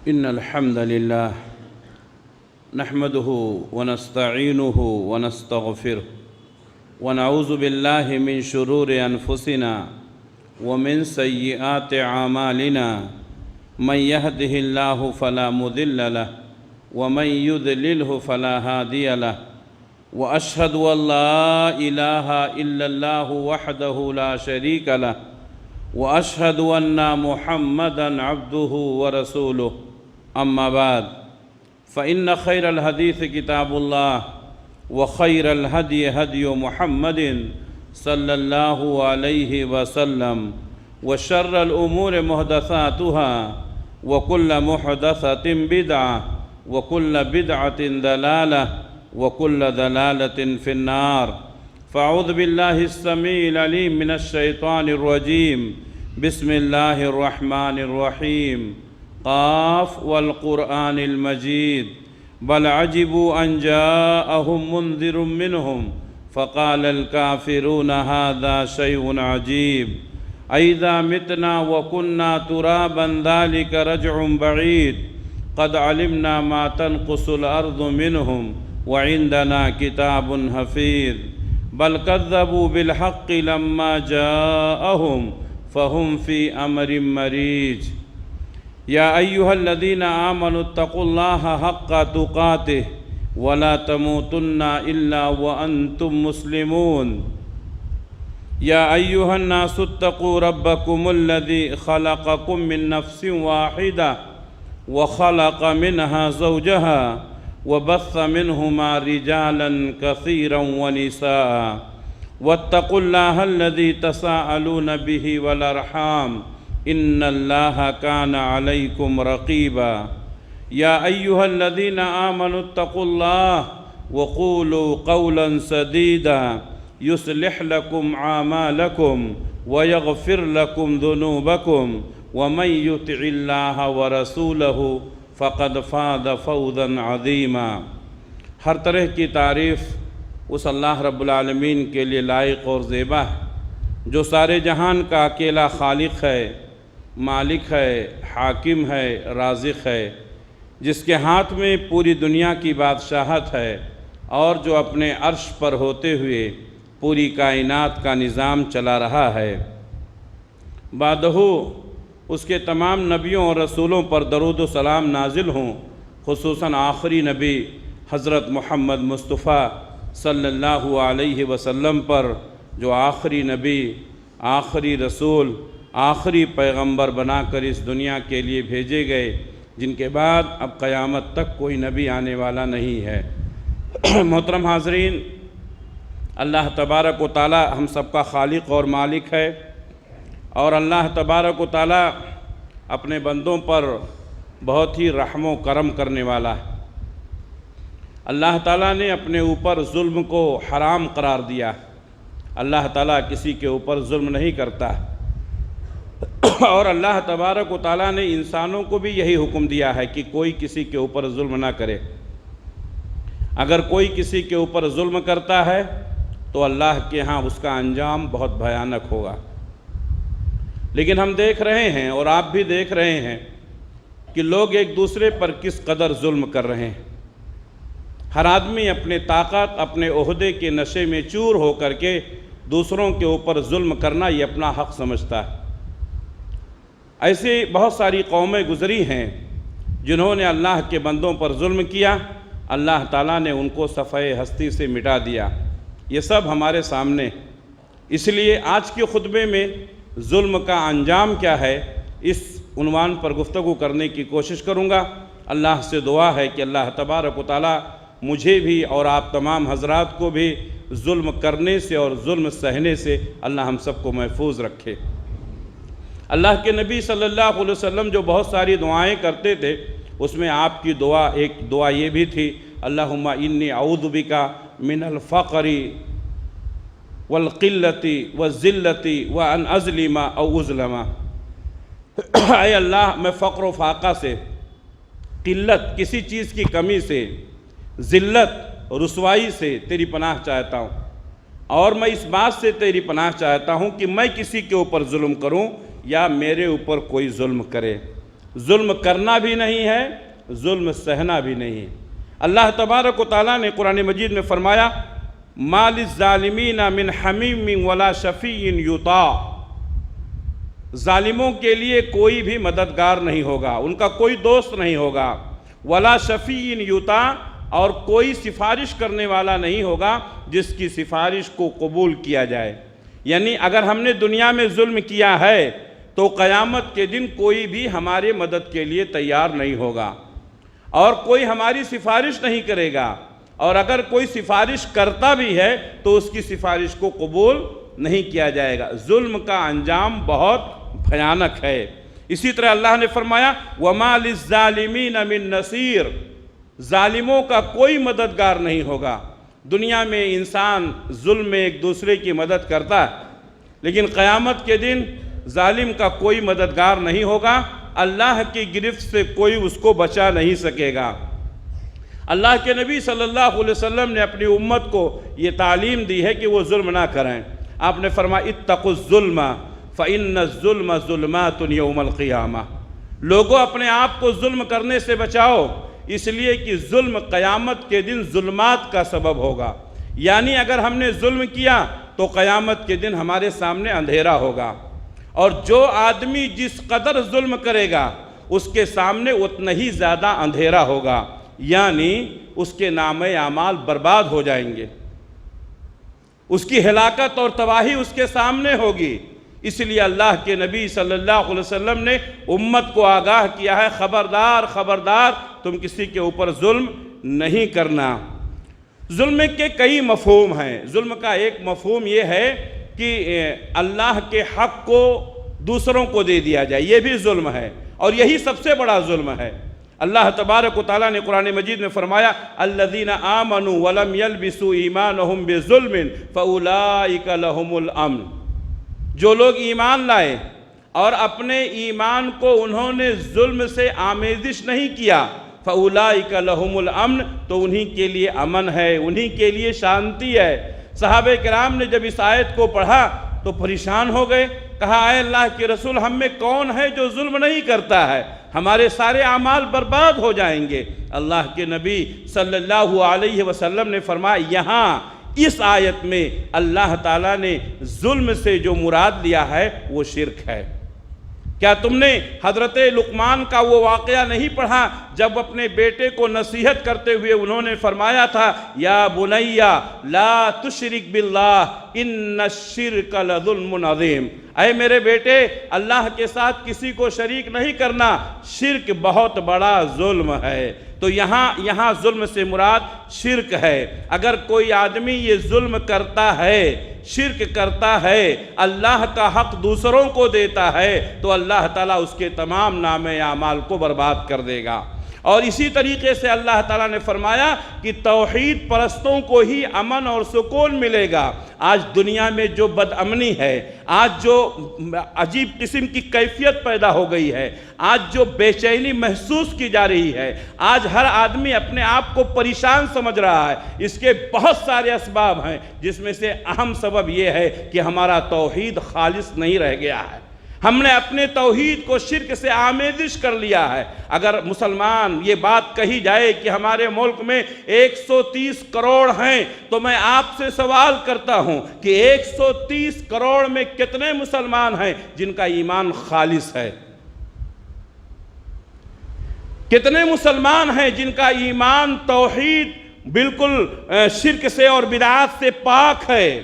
إن الحمد لله نحمده ونستعينه ونستغفره ونعوذ بالله من شرور أنفسنا ومن سيئات أعمالنا من يهده الله فلا مضل له ومن يضلله فلا هادي له وأشهد أن لا إله إلا الله وحده لا شريك له وأشهد أن محمدًا عبده ورسوله أما بعد فإن خير الحديث كتاب الله وخير الهدي هدي محمد صلى الله عليه وسلم وشر الأمور محدثاتها وكل محدثة بدعة وكل بدعة ضلالة وكل ضلالة في النار فأعوذ بالله السميع العليم من الشيطان الرجيم بسم الله الرحمن الرحيم قاف والقرآن المجيد بل عجبوا أن جاءهم منذر منهم فقال الكافرون هذا شيء عجيب أئذا متنا وكنا ترابا ذلك رجع بعيد قد علمنا ما تنقص الأرض منهم وعندنا كتاب حفيظ بل كذبوا بالحق لما جاءهم فهم في أمر مريج يا أيها الذين آمنوا اتقوا الله حق تقاته ولا تموتن إلا وأنتم مسلمون يا أيها الناس اتقوا ربكم الذي خلقكم من نفس واحدة وخلق منها زوجها وبث منهما رجالا كثيرا ونساء واتقوا الله الذي تساءلون به والأرحام إن الله كان عليكم رقيبا يا أيها الذين آمنوا اتقوا الله وقولوا قولا سديدا يصلح لكم أعمالكم ويغفر لكم ذنوبكم ومن يطع الله ورسوله فقد فاز فوزا عظیما۔ ہر طرح کی تعریف اس اللہ رب العالمین کے لیے لائق اور زیبا ہے جو سارے جہان کا اکیلا خالق ہے، مالک ہے، حاکم ہے، رازق ہے، جس کے ہاتھ میں پوری دنیا کی بادشاہت ہے اور جو اپنے عرش پر ہوتے ہوئے پوری کائنات کا نظام چلا رہا ہے۔ بعدہ اس کے تمام نبیوں اور رسولوں پر درود و سلام نازل ہوں، خصوصاً آخری نبی حضرت محمد مصطفیٰ صلی اللہ علیہ وسلم پر، جو آخری نبی، آخری رسول، آخری پیغمبر بنا کر اس دنیا کے لیے بھیجے گئے، جن کے بعد اب قیامت تک کوئی نبی آنے والا نہیں ہے۔ محترم حاضرین، اللہ تبارک و تعالی ہم سب کا خالق اور مالک ہے، اور اللہ تبارک و تعالی اپنے بندوں پر بہت ہی رحم و کرم کرنے والا ہے۔ اللہ تعالیٰ نے اپنے اوپر ظلم کو حرام قرار دیا۔ اللہ تعالیٰ کسی کے اوپر ظلم نہیں کرتا، اور اللہ تبارک و تعالیٰ نے انسانوں کو بھی یہی حکم دیا ہے کہ کوئی کسی کے اوپر ظلم نہ کرے۔ اگر کوئی کسی کے اوپر ظلم کرتا ہے تو اللہ کے ہاں اس کا انجام بہت بھیانک ہوگا۔ لیکن ہم دیکھ رہے ہیں اور آپ بھی دیکھ رہے ہیں کہ لوگ ایک دوسرے پر کس قدر ظلم کر رہے ہیں۔ ہر آدمی اپنے طاقت، اپنے عہدے کے نشے میں چور ہو کر کے دوسروں کے اوپر ظلم کرنا یہ اپنا حق سمجھتا ہے۔ ایسی بہت ساری قومیں گزری ہیں جنہوں نے اللہ کے بندوں پر ظلم کیا، اللہ تعالیٰ نے ان کو صفحۂ ہستی سے مٹا دیا۔ یہ سب ہمارے سامنے، اس لیے آج کے خطبے میں ظلم کا انجام کیا ہے اس عنوان پر گفتگو کرنے کی کوشش کروں گا۔ اللہ سے دعا ہے کہ اللہ تبارک و تعالی مجھے بھی اور آپ تمام حضرات کو بھی ظلم کرنے سے اور ظلم سہنے سے اللہ ہم سب کو محفوظ رکھے۔ اللہ کے نبی صلی اللہ علیہ وسلم جو بہت ساری دعائیں کرتے تھے، اس میں آپ کی ایک دعا یہ بھی تھی، اللہم انی اعوذ بک من الفقر والقلتی والذلتی وان اظلم او اظلم۔ اے اللہ، میں فقر و فاقہ سے، قلت کسی چیز کی کمی سے، ذلت رسوائی سے تیری پناہ چاہتا ہوں، اور میں اس بات سے تیری پناہ چاہتا ہوں کہ میں کسی کے اوپر ظلم کروں یا میرے اوپر کوئی ظلم کرے۔ ظلم کرنا بھی نہیں ہے، ظلم سہنا بھی نہیں ہے۔ اللہ تبارک و تعالیٰ نے قرآن مجید میں فرمایا مَا لِلظَّالِمِينَ مِنْ حَمِيمٍ وَلَا شَفِيٍّ يُطَاعُ، ظالموں کے لیے کوئی بھی مددگار نہیں ہوگا، ان کا کوئی دوست نہیں ہوگا، وَلَا شَفِيٍّ يُطَاعُ، اور کوئی سفارش کرنے والا نہیں ہوگا جس کی سفارش کو قبول کیا جائے۔ یعنی اگر ہم نے دنیا میں ظلم کیا ہے تو قیامت کے دن کوئی بھی ہمارے مدد کے لیے تیار نہیں ہوگا اور کوئی ہماری سفارش نہیں کرے گا، اور اگر کوئی سفارش کرتا بھی ہے تو اس کی سفارش کو قبول نہیں کیا جائے گا۔ ظلم کا انجام بہت بھیانک ہے۔ اسی طرح اللہ نے فرمایا وَمَا لِلظَّالِمِينَ مِن نَصِيرٍ، ظالموں کا کوئی مددگار نہیں ہوگا۔ دنیا میں انسان ظلم میں ایک دوسرے کی مدد کرتا ہے، لیکن قیامت کے دن ظالم کا کوئی مددگار نہیں ہوگا، اللہ کی گرفت سے کوئی اس کو بچا نہیں سکے گا۔ اللہ کے نبی صلی اللہ علیہ وسلم نے اپنی امت کو یہ تعلیم دی ہے کہ وہ ظلم نہ کریں۔ آپ نے فرمایا اتقوا الظلم فإن الظلم ظلمات یوم القیامہ، لوگوں اپنے آپ کو ظلم کرنے سے بچاؤ، اس لیے کہ ظلم قیامت کے دن ظلمات کا سبب ہوگا۔ یعنی اگر ہم نے ظلم کیا تو قیامت کے دن ہمارے سامنے اندھیرا ہوگا، اور جو آدمی جس قدر ظلم کرے گا اس کے سامنے اتنا ہی زیادہ اندھیرا ہوگا، یعنی اس کے نامہ اعمال برباد ہو جائیں گے، اس کی ہلاکت اور تباہی اس کے سامنے ہوگی۔ اس لیے اللہ کے نبی صلی اللہ علیہ وسلم نے امت کو آگاہ کیا ہے خبردار خبردار تم کسی کے اوپر ظلم نہیں کرنا۔ ظلم کے کئی مفہوم ہیں۔ ظلم کا ایک مفہوم یہ ہے کہ اللہ کے حق کو دوسروں کو دے دیا جائے، یہ بھی ظلم ہے، اور یہی سب سے بڑا ظلم ہے۔ اللہ تبارک و تعالیٰ نے قرآن مجید میں فرمایا الذین آمنوا ولم یلبسوا ایمانہم بظلم فاولئک لہم الامن، جو لوگ ایمان لائے اور اپنے ایمان کو انہوں نے ظلم سے آمیزش نہیں کیا، فاولئک لہم الامن، تو انہی کے لیے امن ہے، انہی کے لیے شانتی ہے۔ صحابہ کرام نے جب اس آیت کو پڑھا تو پریشان ہو گئے، کہا اے اللہ کے رسول ہم میں کون ہے جو ظلم نہیں کرتا ہے، ہمارے سارے اعمال برباد ہو جائیں گے۔ اللہ کے نبی صلی اللہ علیہ وسلم نے فرمایا یہاں اس آیت میں اللہ تعالیٰ نے ظلم سے جو مراد لیا ہے وہ شرک ہے۔ کیا تم نے حضرت لقمان کا وہ واقعہ نہیں پڑھا جب اپنے بیٹے کو نصیحت کرتے ہوئے انہوں نے فرمایا تھا یا بنیا لا تشرک باللہ ان الشرک لظلم عظیم، اے میرے بیٹے اللہ کے ساتھ کسی کو شریک نہیں کرنا، شرک بہت بڑا ظلم ہے۔ تو یہاں ظلم سے مراد شرک ہے۔ اگر کوئی آدمی یہ ظلم کرتا ہے، شرک کرتا ہے، اللہ کا حق دوسروں کو دیتا ہے، تو اللہ تعالیٰ اس کے تمام نامہ اعمال کو برباد کر دے گا۔ اور اسی طریقے سے اللہ تعالیٰ نے فرمایا کہ توحید پرستوں کو ہی امن اور سکون ملے گا۔ آج دنیا میں جو بد امنی ہے، آج جو عجیب قسم کی کیفیت پیدا ہو گئی ہے، آج جو بے چینی محسوس کی جا رہی ہے، آج ہر آدمی اپنے آپ کو پریشان سمجھ رہا ہے، اس کے بہت سارے اسباب ہیں، جس میں سے اہم سبب یہ ہے کہ ہمارا توحید خالص نہیں رہ گیا ہے۔ ہم نے اپنے توحید کو شرک سے آمیزش کر لیا ہے۔ اگر مسلمان یہ بات کہی جائے کہ ہمارے ملک میں 130 کروڑ ہیں، تو میں آپ سے سوال کرتا ہوں کہ 130 کروڑ میں کتنے مسلمان ہیں جن کا ایمان خالص ہے؟ کتنے مسلمان ہیں جن کا ایمان توحید بالکل شرک سے اور بدعات سے پاک ہے؟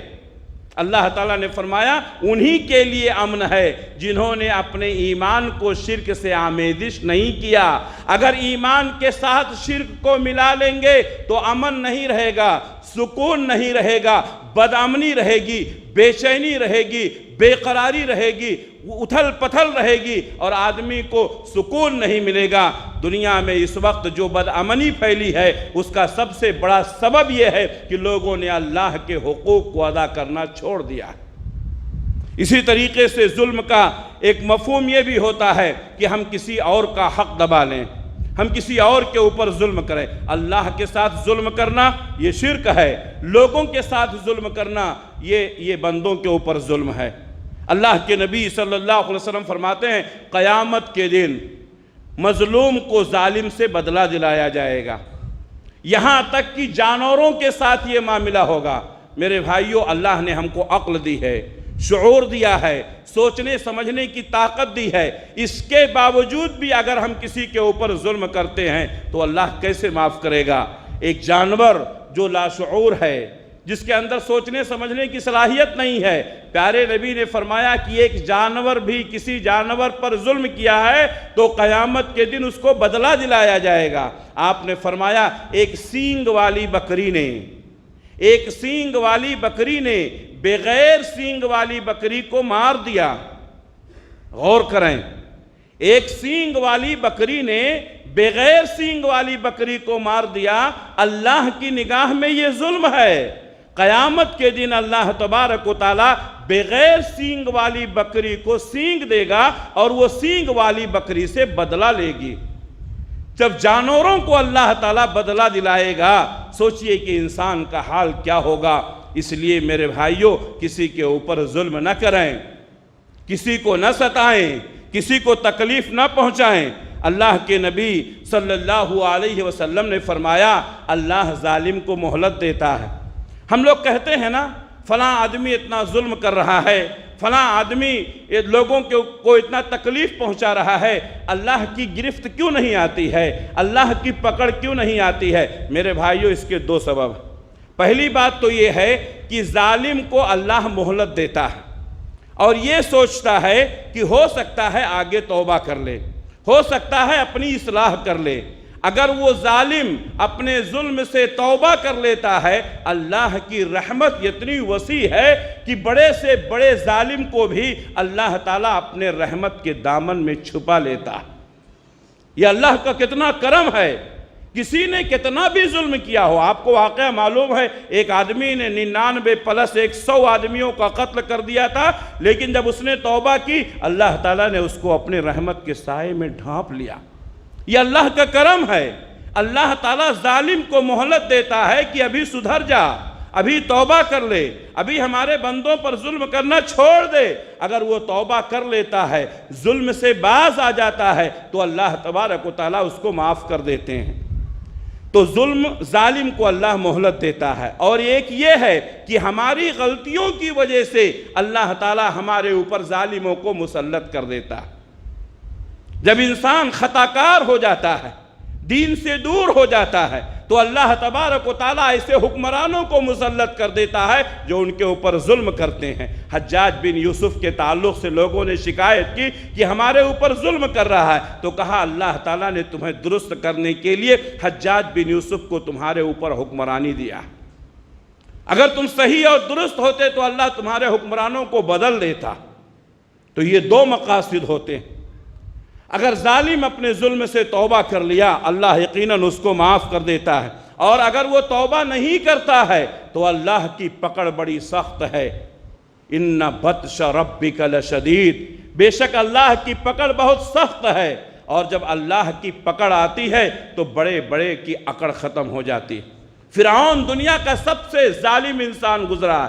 اللہ تعالیٰ نے فرمایا انہی کے لیے امن ہے جنہوں نے اپنے ایمان کو شرک سے آمیزش نہیں کیا۔ اگر ایمان کے ساتھ شرک کو ملا لیں گے تو امن نہیں رہے گا، سکون نہیں رہے گا، بد امنی رہے گی، بے چینی رہے گی، بے قراری رہے گی، اتھل پتھل رہے گی، اور آدمی کو سکون نہیں ملے گا۔ دنیا میں اس وقت جو بد امنی پھیلی ہے اس کا سب سے بڑا سبب یہ ہے کہ لوگوں نے اللہ کے حقوق کو ادا کرنا چھوڑ دیا۔ اسی طریقے سے ظلم کا ایک مفہوم یہ بھی ہوتا ہے کہ ہم کسی اور کا حق دبا لیں، ہم کسی اور کے اوپر ظلم کریں۔ اللہ کے ساتھ ظلم کرنا یہ شرک ہے، لوگوں کے ساتھ ظلم کرنا یہ بندوں کے اوپر ظلم ہے۔ اللہ کے نبی صلی اللہ علیہ وسلم فرماتے ہیں قیامت کے دن مظلوم کو ظالم سے بدلہ دلایا جائے گا، یہاں تک کہ جانوروں کے ساتھ یہ معاملہ ہوگا۔ میرے بھائیوں، اللہ نے ہم کو عقل دی ہے، شعور دیا ہے، سوچنے سمجھنے کی طاقت دی ہے، اس کے باوجود بھی اگر ہم کسی کے اوپر ظلم کرتے ہیں تو اللہ کیسے معاف کرے گا؟ ایک جانور جو لاشعور ہے، جس کے اندر سوچنے سمجھنے کی صلاحیت نہیں ہے، پیارے نبی نے فرمایا کہ ایک جانور بھی کسی جانور پر ظلم کیا ہے تو قیامت کے دن اس کو بدلہ دلایا جائے گا۔ آپ نے فرمایا ایک سینگ والی بکری نے بغیر سینگ والی بکری کو مار دیا۔ غور کریں، ایک سینگ والی بکری نے بغیر سینگ والی بکری کو مار دیا، اللہ کی نگاہ میں یہ ظلم ہے۔ قیامت کے دن اللہ تبارک و تعالی بغیر سینگ والی بکری کو سینگ دے گا اور وہ سینگ والی بکری سے بدلہ لے گی۔ جب جانوروں کو اللہ تعالیٰ بدلہ دلائے گا، سوچئے کہ انسان کا حال کیا ہوگا۔ اس لیے میرے بھائیوں، کسی کے اوپر ظلم نہ کریں، کسی کو نہ ستائیں، کسی کو تکلیف نہ پہنچائیں۔ اللہ کے نبی صلی اللہ علیہ وسلم نے فرمایا اللہ ظالم کو مہلت دیتا ہے۔ ہم لوگ کہتے ہیں نا فلاں آدمی اتنا ظلم کر رہا ہے، فلاں آدمی لوگوں کو اتنا تکلیف پہنچا رہا ہے، اللہ کی گرفت کیوں نہیں آتی ہے، اللہ کی پکڑ کیوں نہیں آتی ہے؟ میرے بھائیوں، اس کے دو سبب۔ پہلی بات تو یہ ہے کہ ظالم کو اللہ مہلت دیتا ہے اور یہ سوچتا ہے کہ ہو سکتا ہے آگے توبہ کر لے، ہو سکتا ہے اپنی اصلاح کر لے۔ اگر وہ ظالم اپنے ظلم سے توبہ کر لیتا ہے، اللہ کی رحمت اتنی وسیع ہے کہ بڑے سے بڑے ظالم کو بھی اللہ تعالیٰ اپنے رحمت کے دامن میں چھپا لیتا ہے۔ یہ اللہ کا کتنا کرم ہے۔ کسی نے کتنا بھی ظلم کیا ہو، آپ کو واقعہ معلوم ہے، ایک آدمی نے 99+100 آدمیوں کا قتل کر دیا تھا، لیکن جب اس نے توبہ کی، اللہ تعالیٰ نے اس کو اپنے رحمت کے سائے میں ڈھانپ لیا۔ یہ اللہ کا کرم ہے۔ اللہ تعالیٰ ظالم کو مہلت دیتا ہے کہ ابھی سدھر جا، ابھی توبہ کر لے، ابھی ہمارے بندوں پر ظلم کرنا چھوڑ دے۔ اگر وہ توبہ کر لیتا ہے، ظلم سے باز آ جاتا ہے، تو اللہ تبارک و تعالیٰ اس کو معاف کر دیتے ہیں۔ تو ظالم کو اللہ مہلت دیتا ہے۔ اور ایک یہ ہے کہ ہماری غلطیوں کی وجہ سے اللہ تعالیٰ ہمارے اوپر ظالموں کو مسلط کر دیتا ہے۔ جب انسان خطا کار ہو جاتا ہے، دین سے دور ہو جاتا ہے، تو اللہ تبارک و تعالیٰ ایسے حکمرانوں کو مسلط کر دیتا ہے جو ان کے اوپر ظلم کرتے ہیں۔ حجاج بن یوسف کے تعلق سے لوگوں نے شکایت کی کہ ہمارے اوپر ظلم کر رہا ہے، تو کہا اللہ تعالیٰ نے تمہیں درست کرنے کے لیے حجاج بن یوسف کو تمہارے اوپر حکمرانی دیا۔ اگر تم صحیح اور درست ہوتے تو اللہ تمہارے حکمرانوں کو بدل دیتا۔ تو یہ دو مقاصد ہوتے ہیں۔ اگر ظالم اپنے ظلم سے توبہ کر لیا، اللہ یقیناً اس کو معاف کر دیتا ہے، اور اگر وہ توبہ نہیں کرتا ہے تو اللہ کی پکڑ بڑی سخت ہے۔ ان بطش ربک لشدید، بے شک اللہ کی پکڑ بہت سخت ہے، اور جب اللہ کی پکڑ آتی ہے تو بڑے بڑے کی اکڑ ختم ہو جاتی ہے۔ فرعون دنیا کا سب سے ظالم انسان گزرا،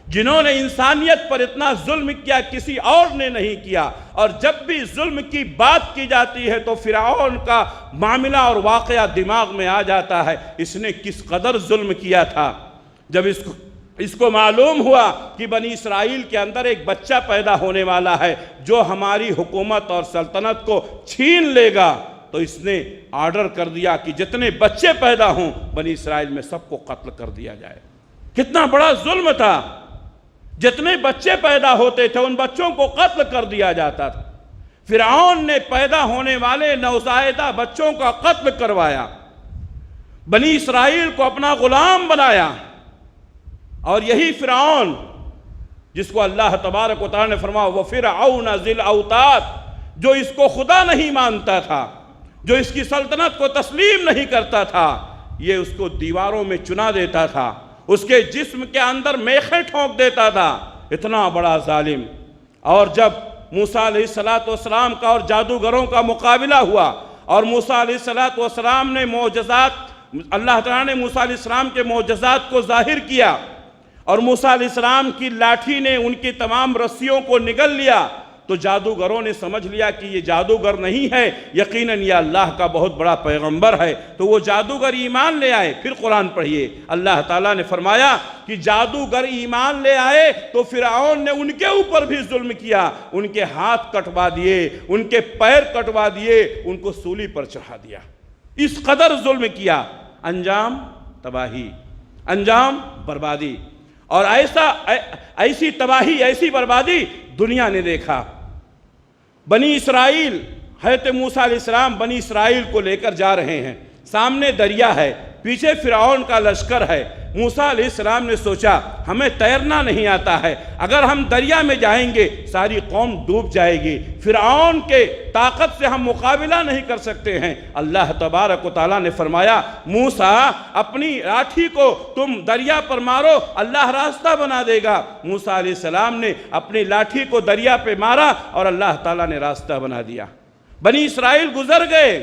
جنہوں نے انسانیت پر اتنا ظلم کیا کسی اور نے نہیں کیا، اور جب بھی ظلم کی بات کی جاتی ہے تو فرعون کا معاملہ اور واقعہ دماغ میں آ جاتا ہے، اس نے کس قدر ظلم کیا تھا۔ جب اس کو معلوم ہوا کہ بنی اسرائیل کے اندر ایک بچہ پیدا ہونے والا ہے جو ہماری حکومت اور سلطنت کو چھین لے گا، تو اس نے آرڈر کر دیا کہ جتنے بچے پیدا ہوں بنی اسرائیل میں سب کو قتل کر دیا جائے۔ کتنا بڑا ظلم تھا۔ جتنے بچے پیدا ہوتے تھے ان بچوں کو قتل کر دیا جاتا تھا۔ فرعون نے پیدا ہونے والے نوزائیدہ بچوں کا قتل کروایا، بنی اسرائیل کو اپنا غلام بنایا۔ اور یہی فرعون جس کو اللہ تبارک و تعالی نے فرمایا وَفِرْعَوْنَ ذِي الْأَوْتَادِ، جو اس کو خدا نہیں مانتا تھا، جو اس کی سلطنت کو تسلیم نہیں کرتا تھا، یہ اس کو دیواروں میں چنا دیتا تھا، اس کے جسم کے اندر میخیں ٹھونک دیتا تھا۔ اتنا بڑا ظالم۔ اور جب موسیٰ علیہ السلام کا اور جادوگروں کا مقابلہ ہوا، اور موسیٰ علیہ السلام نے اللہ تعالیٰ نے موسیٰ علیہ السلام کے معجزات کو ظاہر کیا، اور موسیٰ علیہ السلام کی لاٹھی نے ان کی تمام رسیوں کو نگل لیا، تو جادوگروں نے سمجھ لیا کہ یہ جادوگر نہیں ہے، یقیناً یہ اللہ کا بہت بڑا پیغمبر ہے، تو وہ جادوگر ایمان لے آئے۔ پھر قرآن پڑھیے، اللہ تعالیٰ نے فرمایا کہ جادوگر ایمان لے آئے تو فرعون نے ان کے اوپر بھی ظلم کیا، ان کے ہاتھ کٹوا دیے، ان کے پیر کٹوا دیے، ان کو سولی پر چڑھا دیا، اس قدر ظلم کیا۔ انجام تباہی، انجام بربادی، اور ایسی تباہی، ایسی بربادی دنیا نے دیکھا۔ بنی اسرائیل، حضرت موسیٰ علیہ السلام بنی اسرائیل کو لے کر جا رہے ہیں، سامنے دریا ہے، پیچھے فرعون کا لشکر ہے۔ موسیٰ علیہ السلام نے سوچا ہمیں تیرنا نہیں آتا ہے، اگر ہم دریا میں جائیں گے ساری قوم ڈوب جائے گی، فرعون کے طاقت سے ہم مقابلہ نہیں کر سکتے ہیں۔ اللہ تبارک و تعالیٰ نے فرمایا موسیٰ اپنی لاٹھی کو تم دریا پر مارو، اللہ راستہ بنا دے گا۔ موسیٰ علیہ السلام نے اپنی لاٹھی کو دریا پہ مارا اور اللہ تعالیٰ نے راستہ بنا دیا، بنی اسرائیل گزر گئے۔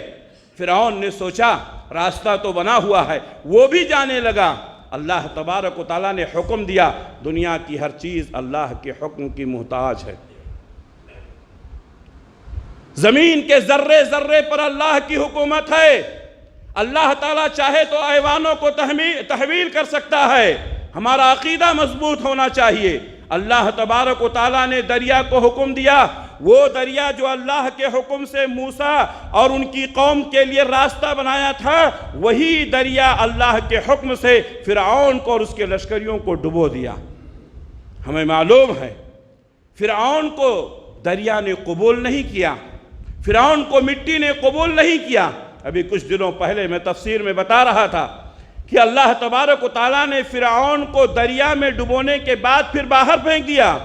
فرعون نے سوچا راستہ تو بنا ہوا ہے، وہ بھی جانے لگا۔ اللہ تبارک و تعالیٰ نے حکم دیا، دنیا کی ہر چیز اللہ کے حکم کی محتاج ہے، زمین کے ذرے ذرے پر اللہ کی حکومت ہے۔ اللہ تعالیٰ چاہے تو ایوانوں کو تحویل کر سکتا ہے، ہمارا عقیدہ مضبوط ہونا چاہیے۔ اللہ تبارک و تعالیٰ نے دریا کو حکم دیا، وہ دریا جو اللہ کے حکم سے موسیٰ اور ان کی قوم کے لیے راستہ بنایا تھا، وہی دریا اللہ کے حکم سے فرعون کو اور اس کے لشکریوں کو ڈبو دیا۔ ہمیں معلوم ہے فرعون کو دریا نے قبول نہیں کیا، فرعون کو مٹی نے قبول نہیں کیا۔ ابھی کچھ دنوں پہلے میں تفسیر میں بتا رہا تھا کہ اللہ تبارک و تعالیٰ نے فرعون کو دریا میں ڈبونے کے بعد پھر باہر پھینک دیا،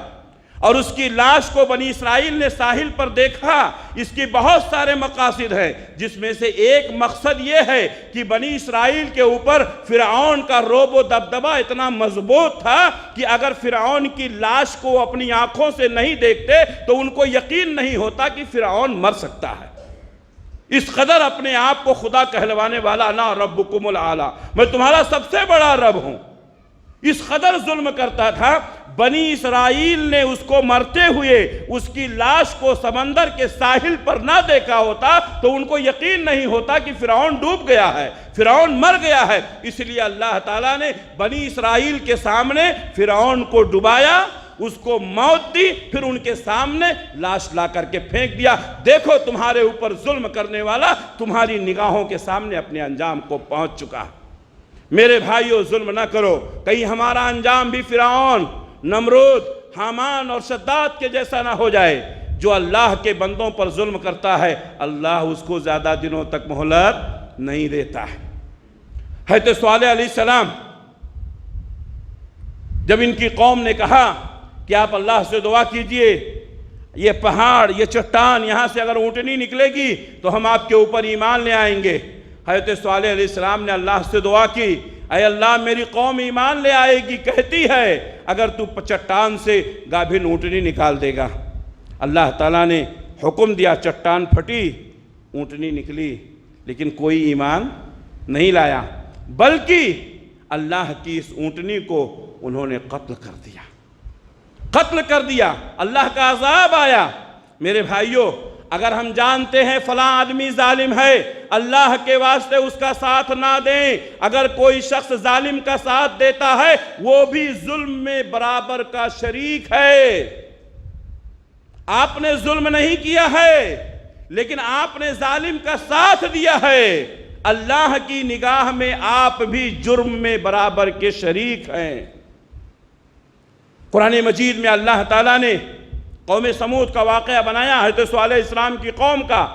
اور اس کی لاش کو بنی اسرائیل نے ساحل پر دیکھا۔ اس کی بہت سارے مقاصد ہیں، جس میں سے ایک مقصد یہ ہے کہ بنی اسرائیل کے اوپر فرعون کا رعب و دبدبہ اتنا مضبوط تھا کہ اگر فرعون کی لاش کو اپنی آنکھوں سے نہیں دیکھتے تو ان کو یقین نہیں ہوتا کہ فرعون مر سکتا ہے۔ اس قدر اپنے آپ کو خدا کہلوانے والا، انا ربکم الاعلی، میں تمہارا سب سے بڑا رب ہوں، اس قدر ظلم کرتا تھا۔ بنی اسرائیل نے اس کو مرتے ہوئے اس کی لاش کو سمندر کے ساحل پر نہ دیکھا ہوتا تو ان کو یقین نہیں ہوتا کہ فرعون ڈوب گیا ہے، فرعون مر گیا ہے۔ اس لیے اللہ تعالیٰ نے بنی اسرائیل کے سامنے فرعون کو ڈبایا، اس کو موت دی، پھر ان کے سامنے لاش لا کر کے پھینک دیا۔ دیکھو تمہارے اوپر ظلم کرنے والا تمہاری نگاہوں کے سامنے اپنے انجام کو پہنچ چکا۔ میرے بھائیو ظلم نہ کرو، کہیں ہمارا انجام بھی فرعون، نمرود، حامان اور شداد کے جیسا نہ ہو جائے۔ جو اللہ کے بندوں پر ظلم کرتا ہے اللہ اس کو زیادہ دنوں تک مہلت نہیں دیتا ہے۔ حضرت صالح علیہ السلام جب ان کی قوم نے کہا کہ آپ اللہ سے دعا کیجئے، یہ پہاڑ، یہ چٹان، یہاں سے اگر اونٹنی نکلے گی تو ہم آپ کے اوپر ایمان لے آئیں گے۔ حضرت صالح علیہ السلام نے اللہ سے دعا کی، اے اللہ میری قوم ایمان لے آئے گی کہتی ہے اگر تو چٹان سے گابھن اونٹنی نکال دے گا۔ اللہ تعالیٰ نے حکم دیا، چٹان پھٹی، اونٹنی نکلی، لیکن کوئی ایمان نہیں لایا، بلکہ اللہ کی اس اونٹنی کو انہوں نے قتل کر دیا، اللہ کا عذاب آیا۔ میرے بھائیو، اگر ہم جانتے ہیں فلاں آدمی ظالم ہے، اللہ کے واسطے اس کا ساتھ نہ دیں۔ اگر کوئی شخص ظالم کا ساتھ دیتا ہے وہ بھی ظلم میں برابر کا شریک ہے۔ آپ نے ظلم نہیں کیا ہے لیکن آپ نے ظالم کا ساتھ دیا ہے، اللہ کی نگاہ میں آپ بھی جرم میں برابر کے شریک ہیں۔ قرآن مجید میں اللہ تعالیٰ نے قوم سمود کا واقعہ بنایا، حضرت صالح علیہ السلام کی قوم کا۔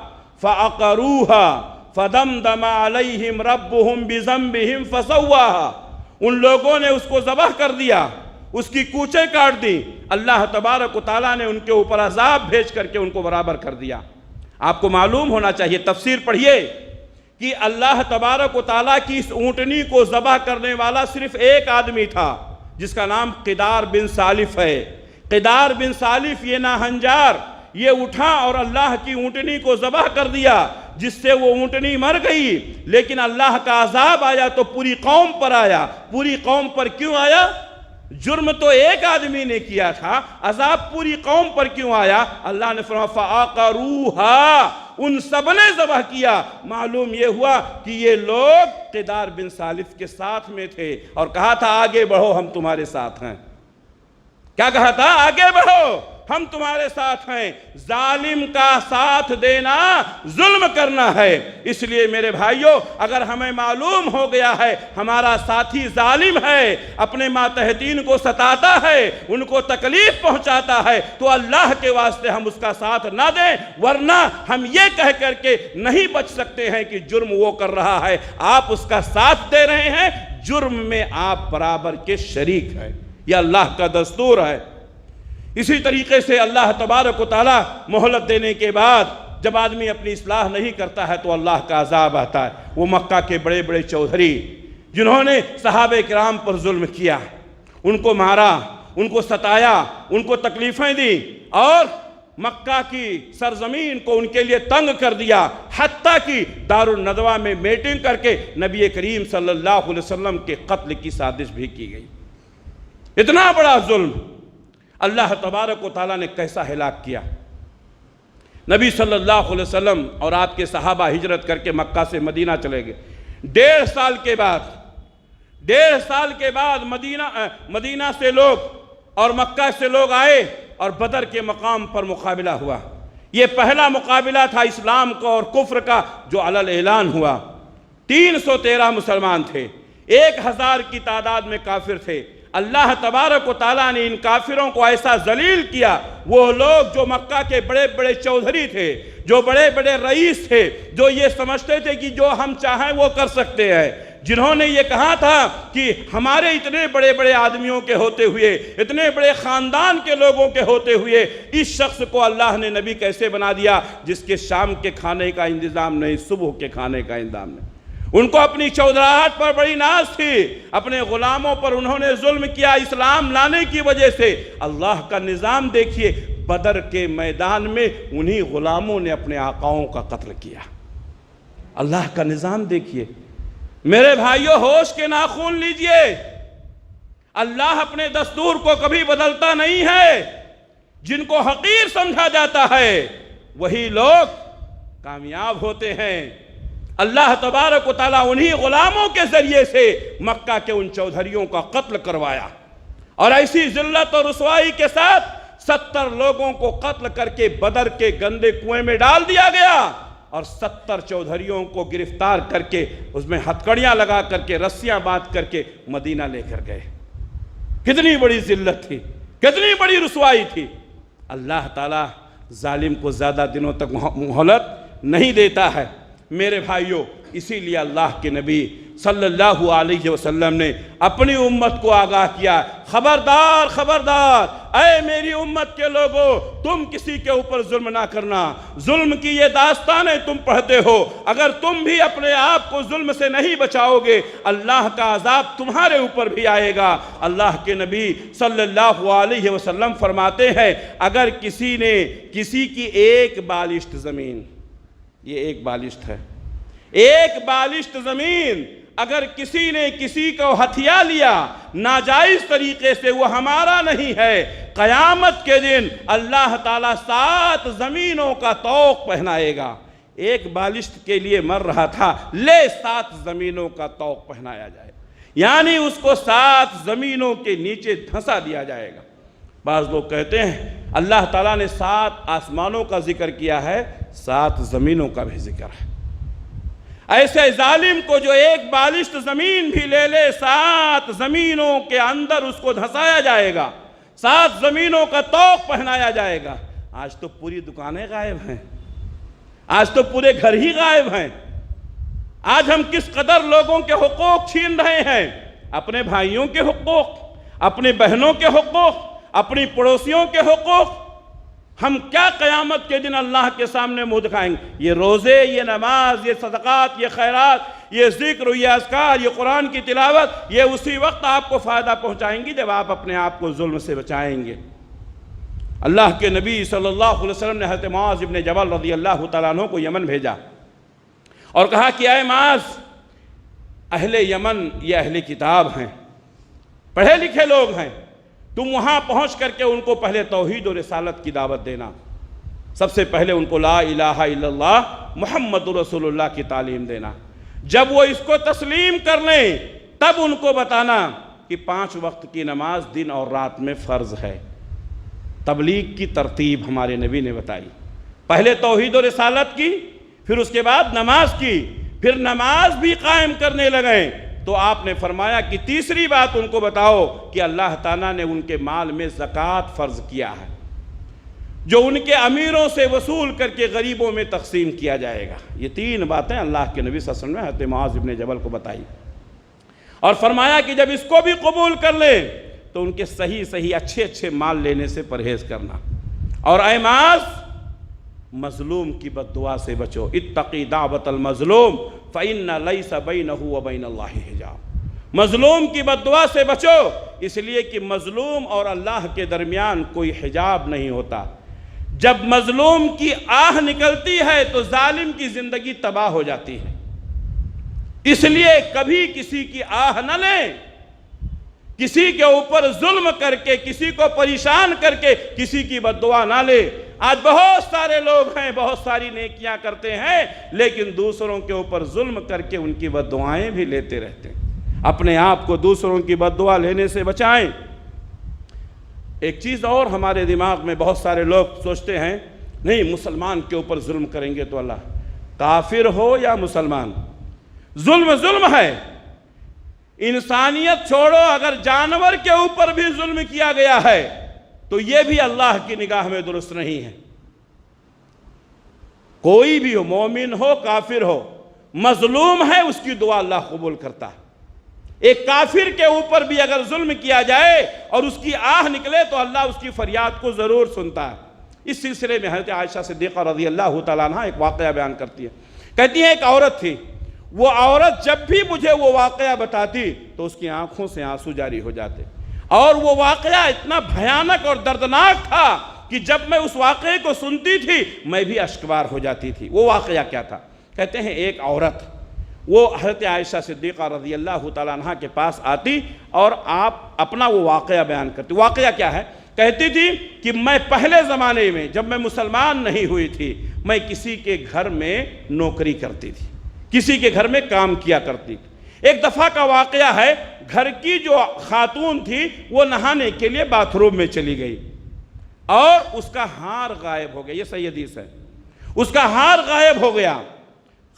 فَعَقَرُوهَا فَدَمْدَمَ عَلَيْهِمْ رَبُّهُمْ بِذَنبِهِمْ فَسَوَّاهَا، ان لوگوں نے اس کو ذبح کر دیا، اس کی کوچیں کاٹ دی۔ اللہ تبارک و تعالیٰ نے ان کے اوپر عذاب بھیج کر کے ان کو برابر کر دیا۔ آپ کو معلوم ہونا چاہیے، تفسیر پڑھیے کہ اللہ تبارک و تعالیٰ کی اس اونٹنی کو ذبح کرنے والا صرف ایک آدمی تھا جس کا نام قدار بن سالف ہے۔ قدار بن سالف یہ ناہنجار، یہ اٹھا اور اللہ کی اونٹنی کو ذبح کر دیا، جس سے وہ اونٹنی مر گئی۔ لیکن اللہ کا عذاب آیا تو پوری قوم پر آیا۔ پوری قوم پر کیوں آیا؟ جرم تو ایک آدمی نے کیا تھا، عذاب پوری قوم پر کیوں آیا؟ اللہ نے فرمایا فَعَقَرُوهَا، ان سب نے ذبح کیا۔ معلوم یہ ہوا کہ یہ لوگ قدار بن سالف کے ساتھ میں تھے اور کہا تھا آگے بڑھو ہم تمہارے ساتھ ہیں۔ کیا کہا تھا؟ آگے بڑھو ہم تمہارے ساتھ ہیں۔ ظالم کا ساتھ دینا ظلم کرنا ہے۔ اس لیے میرے بھائیوں، اگر ہمیں معلوم ہو گیا ہے ہمارا ساتھی ظالم ہے، اپنے ماتحتین کو ستاتا ہے، ان کو تکلیف پہنچاتا ہے، تو اللہ کے واسطے ہم اس کا ساتھ نہ دیں، ورنہ ہم یہ کہہ کر کے نہیں بچ سکتے ہیں کہ جرم وہ کر رہا ہے، آپ اس کا ساتھ دے رہے ہیں، جرم میں آپ برابر کے شریک ہیں۔ یہ اللہ کا دستور ہے۔ اسی طریقے سے اللہ تبارک و تعالیٰ مہلت دینے کے بعد جب آدمی اپنی اصلاح نہیں کرتا ہے تو اللہ کا عذاب آتا ہے۔ وہ مکہ کے بڑے بڑے چودھری جنہوں نے صحابہ کرام پر ظلم کیا، ان کو مارا، ان کو ستایا، ان کو تکلیفیں دی اور مکہ کی سرزمین کو ان کے لیے تنگ کر دیا، حتیٰ کہ دارالندوہ میں میٹنگ کر کے نبی کریم صلی اللہ علیہ وسلم کے قتل کی سازش بھی کی گئی۔ اتنا بڑا ظلم اللہ تبارک و تعالیٰ نے کیسا ہلاک کیا۔ نبی صلی اللہ علیہ وسلم اور آپ کے صحابہ ہجرت کر کے مکہ سے مدینہ چلے گئے۔ 1.5 سال کے بعد مدینہ سے لوگ اور مکہ سے لوگ آئے اور بدر کے مقام پر مقابلہ ہوا۔ یہ پہلا مقابلہ تھا اسلام کا اور کفر کا جو علی اعلان ہوا۔ 313 مسلمان تھے، 1000 کی تعداد میں کافر تھے۔ اللہ تبارک و تعالیٰ نے ان کافروں کو ایسا ذلیل کیا، وہ لوگ جو مکہ کے بڑے بڑے چودھری تھے، جو بڑے بڑے رئیس تھے، جو یہ سمجھتے تھے کہ جو ہم چاہیں وہ کر سکتے ہیں، جنہوں نے یہ کہا تھا کہ ہمارے اتنے بڑے بڑے آدمیوں کے ہوتے ہوئے، اتنے بڑے خاندان کے لوگوں کے ہوتے ہوئے اس شخص کو اللہ نے نبی کیسے بنا دیا جس کے شام کے کھانے کا انتظام نہیں، صبح کے کھانے کا انتظام نہیں۔ ان کو اپنی چودراہٹ پر بڑی ناز تھی، اپنے غلاموں پر انہوں نے ظلم کیا اسلام لانے کی وجہ سے۔ اللہ کا نظام دیکھیے، بدر کے میدان میں انہی غلاموں نے اپنے آقاؤں کا قتل کیا۔ اللہ کا نظام دیکھیے۔ میرے بھائیوں، ہوش کے ناخن لیجئے، اللہ اپنے دستور کو کبھی بدلتا نہیں ہے۔ جن کو حقیر سمجھا جاتا ہے وہی لوگ کامیاب ہوتے ہیں۔ اللہ تبارک و تعالیٰ انہی غلاموں کے ذریعے سے مکہ کے ان چودھریوں کا قتل کروایا، اور ایسی ذلت اور رسوائی کے ساتھ 70 لوگوں کو قتل کر کے بدر کے گندے کنویں میں ڈال دیا گیا، اور 70 چودھریوں کو گرفتار کر کے اس میں ہتھکڑیاں لگا کر کے رسیاں باندھ کر کے مدینہ لے کر گئے۔ کتنی بڑی ذلت تھی، کتنی بڑی رسوائی تھی۔ اللہ تعالیٰ ظالم کو زیادہ دنوں تک مہلت نہیں دیتا ہے۔ میرے بھائیوں، اسی لیے اللہ کے نبی صلی اللہ علیہ وسلم نے اپنی امت کو آگاہ کیا، خبردار خبردار اے میری امت کے لوگوں، تم کسی کے اوپر ظلم نہ کرنا۔ ظلم کی یہ داستانیں تم پڑھتے ہو، اگر تم بھی اپنے آپ کو ظلم سے نہیں بچاؤ گے اللہ کا عذاب تمہارے اوپر بھی آئے گا۔ اللہ کے نبی صلی اللہ علیہ وسلم فرماتے ہیں، اگر کسی نے کسی کی ایک بالشت زمین، یہ ایک بالشت ہے، ایک بالشت زمین اگر کسی نے کسی کو ہتھیا لیا ناجائز طریقے سے، وہ ہمارا نہیں ہے، قیامت کے دن اللہ تعالیٰ 7 زمینوں کا طوق پہنائے گا۔ ایک بالشت کے لیے مر رہا تھا، لے 7 زمینوں کا طوق پہنایا جائے، یعنی اس کو 7 زمینوں کے نیچے دھنسا دیا جائے گا۔ بعض لوگ کہتے ہیں اللہ تعالیٰ نے 7 آسمانوں کا ذکر کیا ہے، 7 زمینوں کا بھی ذکر ہے۔ ایسے ظالم کو جو ایک بالشت زمین بھی لے لے، 7 زمینوں کے اندر اس کو دھنسایا جائے گا، 7 زمینوں کا طوق پہنایا جائے گا۔ آج تو پوری دکانیں غائب ہیں، آج تو پورے گھر ہی غائب ہیں۔ آج ہم کس قدر لوگوں کے حقوق چھین رہے ہیں، اپنے بھائیوں کے حقوق، اپنی بہنوں کے حقوق، اپنی پڑوسیوں کے حقوق۔ ہم کیا قیامت کے دن اللہ کے سامنے منہ دکھائیں گے؟ یہ روزے، یہ نماز، یہ صدقات، یہ خیرات، یہ ذکر، یہ اذکار، یہ قرآن کی تلاوت، یہ اسی وقت آپ کو فائدہ پہنچائیں گی جب آپ اپنے آپ کو ظلم سے بچائیں گے۔ اللہ کے نبی صلی اللہ علیہ وسلم نے حضرت معاذ ابن جبل رضی اللہ تعالیٰ عنہ کو یمن بھیجا اور کہا کہ اے معاذ، اہل یمن یہ اہل کتاب ہیں، پڑھے لکھے لوگ ہیں، تم وہاں پہنچ کر کے ان کو پہلے توحید و رسالت کی دعوت دینا، سب سے پہلے ان کو لا الہ الا اللہ محمد رسول اللہ کی تعلیم دینا۔ جب وہ اس کو تسلیم کر لیں تب ان کو بتانا کہ 5 وقت کی نماز دن اور رات میں فرض ہے۔ تبلیغ کی ترتیب ہمارے نبی نے بتائی، پہلے توحید و رسالت کی، پھر اس کے بعد نماز کی، پھر نماز بھی قائم کرنے لگے تو آپ نے فرمایا کہ تیسری بات ان کو بتاؤ کہ اللہ تعالیٰ نے ان کے مال میں زکوٰۃ فرض کیا ہے، جو ان کے امیروں سے وصول کر کے غریبوں میں تقسیم کیا جائے گا۔ یہ 3 باتیں اللہ کے نبی صلی اللہ علیہ وسلم نے حضرت معاذ بن جبل کو بتائی، اور فرمایا کہ جب اس کو بھی قبول کر لیں تو ان کے صحیح اچھے مال لینے سے پرہیز کرنا، اور اے معاذ مظلوم کی بد دعا سے بچو، اتقی دعوت المظلوم فإن ليس بينه وبين الله حجاب۔ مظلوم کی بد دعا سے بچو، اس لیے کہ مظلوم اور اللہ کے درمیان کوئی حجاب نہیں ہوتا۔ جب مظلوم کی آہ نکلتی ہے تو ظالم کی زندگی تباہ ہو جاتی ہے، اس لیے کبھی کسی کی آہ نہ لیں، کسی کے اوپر ظلم کر کے، کسی کو پریشان کر کے کسی کی بد دعا نہ لے۔ آج بہت سارے لوگ ہیں، بہت ساری نیکیاں کرتے ہیں، لیکن دوسروں کے اوپر ظلم کر کے ان کی بد دعائیں بھی لیتے رہتے ہیں۔ اپنے آپ کو دوسروں کی بد دعا لینے سے بچائیں۔ ایک چیز اور ہمارے دماغ میں بہت سارے لوگ سوچتے ہیں، نہیں مسلمان کے اوپر ظلم کریں گے تو اللہ، کافر ہو یا مسلمان، ظلم ہے۔ انسانیت چھوڑو، اگر جانور کے اوپر بھی ظلم کیا گیا ہے تو یہ بھی اللہ کی نگاہ میں درست نہیں ہے۔ کوئی بھی ہو، مومن ہو کافر ہو، مظلوم ہے، اس کی دعا اللہ قبول کرتا ہے۔ ایک کافر کے اوپر بھی اگر ظلم کیا جائے اور اس کی آہ نکلے تو اللہ اس کی فریاد کو ضرور سنتا ہے۔ اس سلسلے میں حضرت عائشہ صدیقہ رضی اللہ تعالیٰ عنہ ایک واقعہ بیان کرتی ہے، کہتی ہے ایک عورت تھی، وہ عورت جب بھی مجھے وہ واقعہ بتاتی تو اس کی آنکھوں سے آنسو جاری ہو جاتے، اور وہ واقعہ اتنا بھیانک اور دردناک تھا کہ جب میں اس واقعے کو سنتی تھی میں بھی اشکبار ہو جاتی تھی۔ وہ واقعہ کیا تھا؟ کہتے ہیں ایک عورت وہ حضرت عائشہ صدیقہ رضی اللہ تعالیٰ عنہ کے پاس آتی اور آپ اپنا وہ واقعہ بیان کرتی۔ واقعہ کیا ہے؟ کہتی تھی کہ میں پہلے زمانے میں جب میں مسلمان نہیں ہوئی تھی، میں کسی کے گھر میں نوکری کرتی تھی، کسی کے گھر میں کام کیا کرتی تھی۔ ایک دفعہ کا واقعہ ہے، گھر کی جو خاتون تھی وہ نہانے کے لیے باتھ روم میں چلی گئی اور اس کا ہار غائب ہو گیا۔ یہ صحیح حدیث ہے، اس کا ہار غائب ہو گیا۔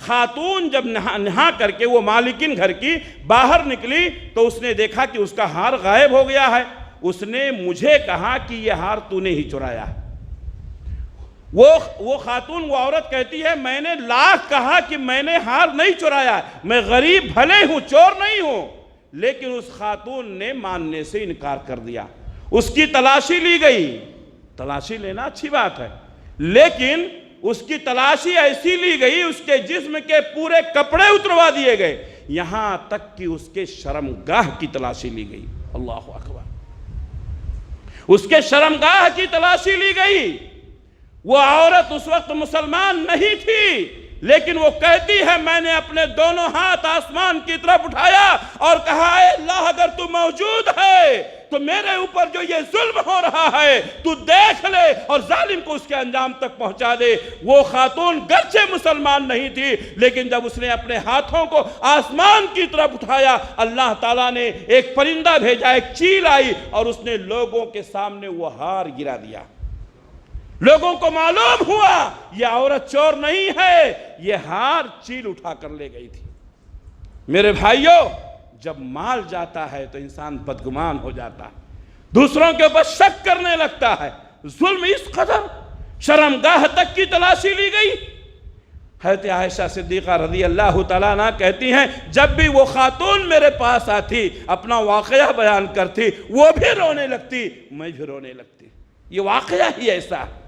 خاتون جب نہا کر کے وہ مالکن گھر کی باہر نکلی تو اس نے دیکھا کہ اس کا ہار غائب ہو گیا ہے۔ اس نے مجھے کہا کہ یہ ہار تو نے ہی چرایا ہے۔ وہ خاتون، وہ عورت کہتی ہے میں نے لاکھ کہا کہ میں نے ہار نہیں چرایا، میں غریب بھلے ہوں، چور نہیں ہوں، لیکن اس خاتون نے ماننے سے انکار کر دیا۔ اس کی تلاشی لی گئی، تلاشی لینا اچھی بات ہے، لیکن اس کی تلاشی ایسی لی گئی، اس کے جسم کے پورے کپڑے اتروا دیے گئے، یہاں تک کہ اس کے شرمگاہ کی تلاشی لی گئی۔ اللہ اکبر! اس کے شرمگاہ کی تلاشی لی گئی۔ وہ عورت اس وقت مسلمان نہیں تھی، لیکن وہ کہتی ہے میں نے اپنے دونوں ہاتھ آسمان کی طرف اٹھایا اور کہا اے اللہ اگر تو موجود ہے تو میرے اوپر جو یہ ظلم ہو رہا ہے تو دیکھ لے اور ظالم کو اس کے انجام تک پہنچا دے۔ وہ خاتون گرچہ مسلمان نہیں تھی، لیکن جب اس نے اپنے ہاتھوں کو آسمان کی طرف اٹھایا، اللہ تعالیٰ نے ایک پرندہ بھیجا، ایک چیل آئی اور اس نے لوگوں کے سامنے وہ ہار گرا دیا۔ لوگوں کو معلوم ہوا یہ عورت چور نہیں ہے، یہ ہار چیل اٹھا کر لے گئی تھی۔ میرے بھائیوں، جب مال جاتا ہے تو انسان بدگمان ہو جاتا ہے، دوسروں کے اوپر شک کرنے لگتا ہے۔ ظلم اس قدر، شرمگاہ تک کی تلاشی لی گئی۔ حضرت عائشہ صدیقہ رضی اللہ تعالیٰ عنہ کہتی ہیں جب بھی وہ خاتون میرے پاس آتی، اپنا واقعہ بیان کرتی، وہ بھی رونے لگتی، میں بھی رونے لگتی۔ یہ واقعہ ہی ایسا ہے۔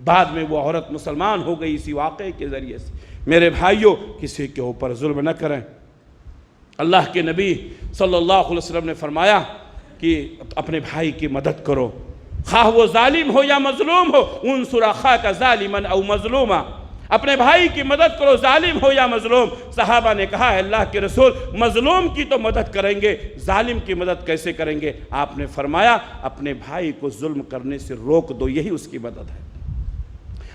بعد میں وہ عورت مسلمان ہو گئی اسی واقعے کے ذریعے سے۔ میرے بھائیوں، کسی کے اوپر ظلم نہ کریں۔ اللہ کے نبی صلی اللہ علیہ وسلم نے فرمایا کہ اپنے بھائی کی مدد کرو، خواہ وہ ظالم ہو یا مظلوم ہو، انصر اخاک ظالما او مظلوما۔ اپنے بھائی کی مدد کرو، ظالم ہو یا مظلوم۔ صحابہ نے کہا ہے اللہ کے رسول مظلوم کی تو مدد کریں گے، ظالم کی مدد کیسے کریں گے؟ آپ نے فرمایا اپنے بھائی کو ظلم کرنے سے روک دو، یہی اس کی مدد ہے۔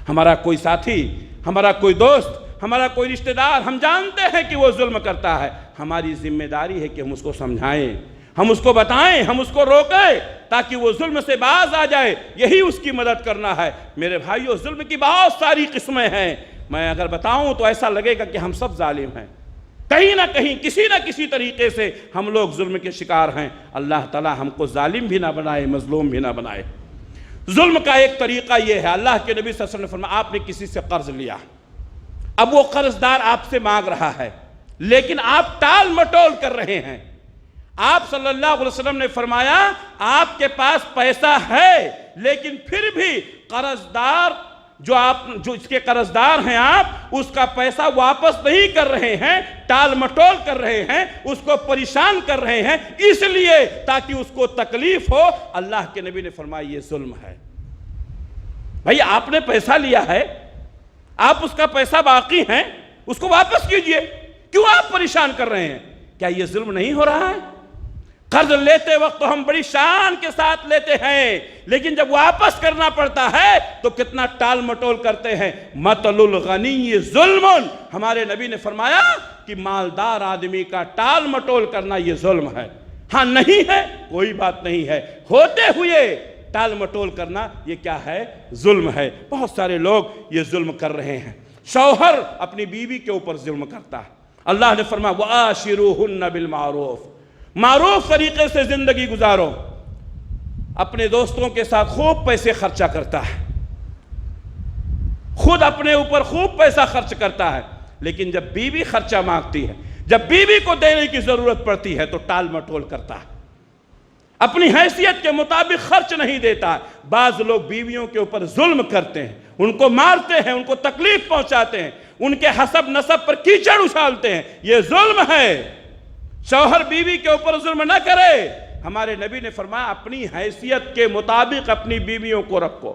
ہمارا کوئی ساتھی، ہمارا کوئی دوست، ہمارا کوئی رشتہ دار ہم جانتے ہیں کہ وہ ظلم کرتا ہے، ہماری ذمہ داری ہے کہ ہم اس کو سمجھائیں، ہم اس کو بتائیں، ہم اس کو روکیں تاکہ وہ ظلم سے باز آ جائے، یہی اس کی مدد کرنا ہے۔ میرے بھائیو، ظلم کی بہت ساری قسمیں ہیں، میں اگر بتاؤں تو ایسا لگے گا کہ ہم سب ظالم ہیں، کہیں نہ کہیں کسی نہ کسی طریقے سے ہم لوگ ظلم کے شکار ہیں۔ اللہ تعالی ہم کو ظالم بھی نہ بنائے، مظلوم بھی نہ بنائے۔ ظلم کا ایک طریقہ یہ ہے، اللہ کے نبی صلی اللہ علیہ وسلم نے فرمایا آپ نے کسی سے قرض لیا، اب وہ قرض دار آپ سے مانگ رہا ہے لیکن آپ ٹال مٹول کر رہے ہیں۔ آپ صلی اللہ علیہ وسلم نے فرمایا آپ کے پاس پیسہ ہے لیکن پھر بھی قرض دار جو اس کے قرض دار ہیں آپ اس کا پیسہ واپس نہیں کر رہے ہیں، ٹال مٹول کر رہے ہیں، اس کو پریشان کر رہے ہیں اس لیے تاکہ اس کو تکلیف ہو۔ اللہ کے نبی نے فرمایا یہ ظلم ہے۔ بھئی آپ نے پیسہ لیا ہے، آپ اس کا پیسہ باقی ہیں، اس کو واپس کیجئے، کیوں آپ پریشان کر رہے ہیں؟ کیا یہ ظلم نہیں ہو رہا ہے؟ قرض لیتے وقت تو ہم بڑی شان کے ساتھ لیتے ہیں لیکن جب واپس کرنا پڑتا ہے تو کتنا ٹال مٹول کرتے ہیں۔ مَثَلُ الْغَنِيِّ ظُلْمٌ، ہمارے نبی نے فرمایا کہ مالدار آدمی کا ٹال مٹول کرنا یہ ظلم ہے۔ ہاں نہیں ہے کوئی بات نہیں ہے، ہوتے ہوئے ٹال مٹول کرنا یہ کیا ہے؟ ظلم ہے۔ بہت سارے لوگ یہ ظلم کر رہے ہیں۔ شوہر اپنی بیوی کے اوپر ظلم کرتا ہے، اللہ نے فرمایا وَآشِرُوهُنَّ بِالْمَعْرُوفِ، معروف طریقے سے زندگی گزارو۔ اپنے دوستوں کے ساتھ خوب پیسے خرچہ کرتا ہے، خود اپنے اوپر خوب پیسہ خرچ کرتا ہے، لیکن جب بیوی خرچہ مانگتی ہے، جب بیوی کو دینے کی ضرورت پڑتی ہے تو ٹال مٹول کرتا ہے، اپنی حیثیت کے مطابق خرچ نہیں دیتا ہے۔ بعض لوگ بیویوں کے اوپر ظلم کرتے ہیں، ان کو مارتے ہیں، ان کو تکلیف پہنچاتے ہیں، ان کے حسب نسب پر کیچڑ اچھالتے ہیں، یہ ظلم ہے۔ شوہر بیوی کے اوپر ظلم نہ کرے۔ ہمارے نبی نے فرمایا اپنی حیثیت کے مطابق اپنی بیویوں کو رکھو،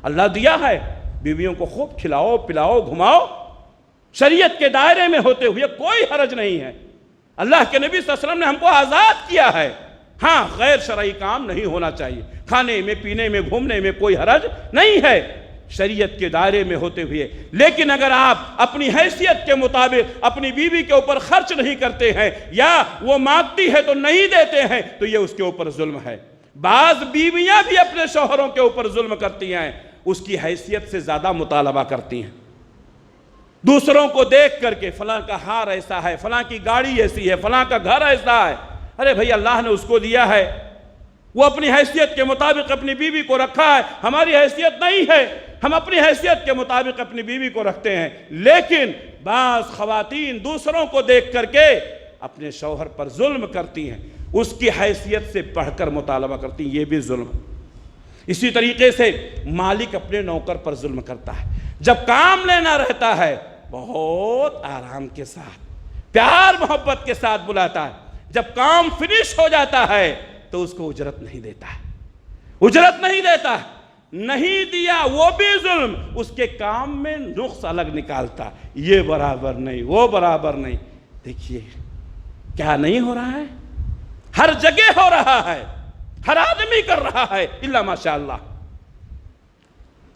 اللہ دیا ہے، بیویوں کو خوب کھلاؤ پلاؤ گھماؤ، شریعت کے دائرے میں ہوتے ہوئے کوئی حرج نہیں ہے۔ اللہ کے نبی صلی اللہ علیہ وسلم نے ہم کو آزاد کیا ہے، ہاں غیر شرعی کام نہیں ہونا چاہیے، کھانے میں پینے میں گھومنے میں کوئی حرج نہیں ہے شریعت کے دائرے میں ہوتے ہوئے، لیکن اگر آپ اپنی حیثیت کے مطابق اپنی بیوی کے اوپر خرچ نہیں کرتے ہیں یا وہ مانگتی ہے تو نہیں دیتے ہیں تو یہ اس کے اوپر ظلم ہے۔ بعض بیویاں بھی اپنے شوہروں کے اوپر ظلم کرتی ہیں، اس کی حیثیت سے زیادہ مطالبہ کرتی ہیں، دوسروں کو دیکھ کر کے فلاں کا ہار ایسا ہے، فلاں کی گاڑی ایسی ہے، فلاں کا گھر ایسا ہے۔ ارے بھئی اللہ نے اس کو دیا ہے، وہ اپنی حیثیت کے مطابق اپنی بیوی کو رکھا ہے، ہماری حیثیت نہیں ہے، ہم اپنی حیثیت کے مطابق اپنی بیوی کو رکھتے ہیں، لیکن بعض خواتین دوسروں کو دیکھ کر کے اپنے شوہر پر ظلم کرتی ہیں، اس کی حیثیت سے پڑھ کر مطالبہ کرتی ہیں، یہ بھی ظلم ہے۔ اسی طریقے سے مالک اپنے نوکر پر ظلم کرتا ہے، جب کام لینا رہتا ہے بہت آرام کے ساتھ پیار محبت کے ساتھ بلاتا ہے، جب کام فنش ہو جاتا ہے تو اس کو اجرت نہیں دیتا ہے، اجرت نہیں دیتا ہے، نہیں دیا وہ بھی ظلم، اس کے کام میں نقص الگ نکالتا، یہ برابر نہیں وہ برابر نہیں۔ دیکھیے کیا نہیں ہو رہا ہے، ہر جگہ ہو رہا ہے، ہر آدمی کر رہا ہے الا ماشاءاللہ۔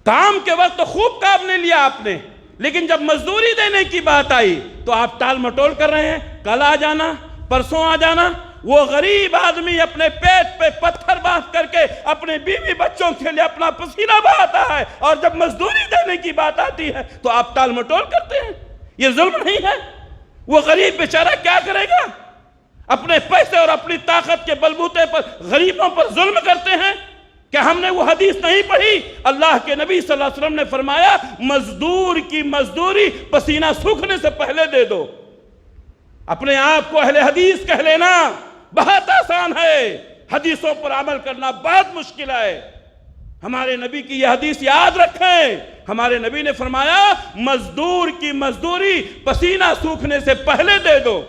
کام کے وقت تو خوب کام لے لیا آپ نے، لیکن جب مزدوری دینے کی بات آئی تو آپ ٹال مٹول کر رہے ہیں، کل آ جانا پرسوں آ جانا۔ وہ غریب آدمی اپنے پیٹ پہ پتھر باندھ کر کے اپنے بیوی بچوں کے لیے اپنا پسینہ بہاتا ہے، اور جب مزدوری دینے کی بات آتی ہے تو آپ ٹال مٹول کرتے ہیں، یہ ظلم نہیں ہے؟ وہ غریب بیچارہ کیا کرے گا؟ اپنے پیسے اور اپنی طاقت کے بلبوتے پر غریبوں پر ظلم کرتے ہیں۔ کیا ہم نے وہ حدیث نہیں پڑھی؟ اللہ کے نبی صلی اللہ علیہ وسلم نے فرمایا مزدور کی مزدوری پسینہ سوکھنے سے پہلے دے دو۔ اپنے آپ کو اہل حدیث کہہ لینا بہت آسان ہے، حدیثوں پر عمل کرنا بہت مشکل ہے۔ ہمارے نبی کی یہ حدیث یاد رکھیں، ہمارے نبی نے فرمایا مزدور کی مزدوری پسینہ سوکھنے سے پہلے دے دو۔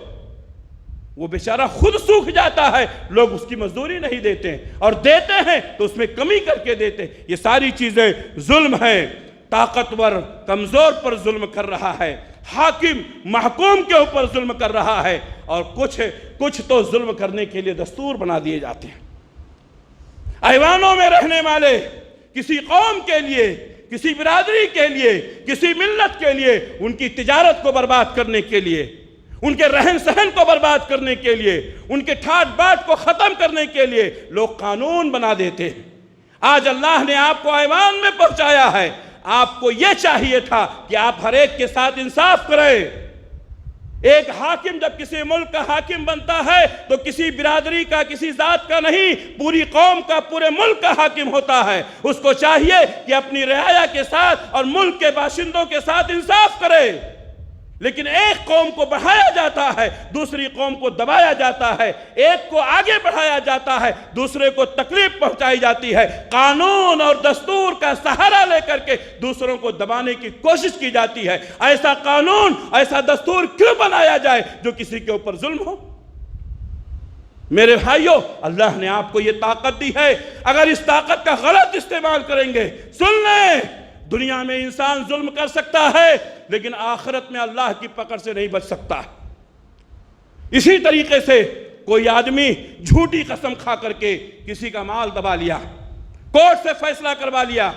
وہ بیچارہ خود سوکھ جاتا ہے، لوگ اس کی مزدوری نہیں دیتے ہیں، اور دیتے ہیں تو اس میں کمی کر کے دیتے ہیں۔ یہ ساری چیزیں ظلم ہیں۔ طاقتور کمزور پر ظلم کر رہا ہے، حاکم محکوم کے اوپر ظلم کر رہا ہے، اور کچھ تو ظلم کرنے کے لیے دستور بنا دیے جاتے ہیں۔ ایوانوں میں رہنے والے کسی قوم کے لیے، کسی برادری کے لیے، کسی ملت کے لیے، ان کی تجارت کو برباد کرنے کے لیے، ان کے رہن سہن کو برباد کرنے کے لیے، ان کے ٹھاٹ باٹ کو ختم کرنے کے لیے لوگ قانون بنا دیتے ہیں۔ آج اللہ نے آپ کو ایوان میں پہنچایا ہے، آپ کو یہ چاہیے تھا کہ آپ ہر ایک کے ساتھ انصاف کریں۔ ایک حاکم جب کسی ملک کا حاکم بنتا ہے تو کسی برادری کا، کسی ذات کا نہیں، پوری قوم کا، پورے ملک کا حاکم ہوتا ہے۔ اس کو چاہیے کہ اپنی رعایا کے ساتھ اور ملک کے باشندوں کے ساتھ انصاف کرے، لیکن ایک قوم کو بڑھایا جاتا ہے، دوسری قوم کو دبایا جاتا ہے، ایک کو آگے بڑھایا جاتا ہے، دوسرے کو تکلیف پہنچائی جاتی ہے، قانون اور دستور کا سہارا لے کر کے دوسروں کو دبانے کی کوشش کی جاتی ہے۔ ایسا قانون، ایسا دستور کیوں بنایا جائے جو کسی کے اوپر ظلم ہو؟ میرے بھائیوں، اللہ نے آپ کو یہ طاقت دی ہے، اگر اس طاقت کا غلط استعمال کریں گے، سن لیں، دنیا میں انسان ظلم کر سکتا ہے لیکن آخرت میں اللہ کی پکڑ سے نہیں بچ سکتا۔ اسی طریقے سے کوئی آدمی جھوٹی قسم کھا کر کے کسی کا مال دبا لیا، کورٹ سے فیصلہ کروا لیا۔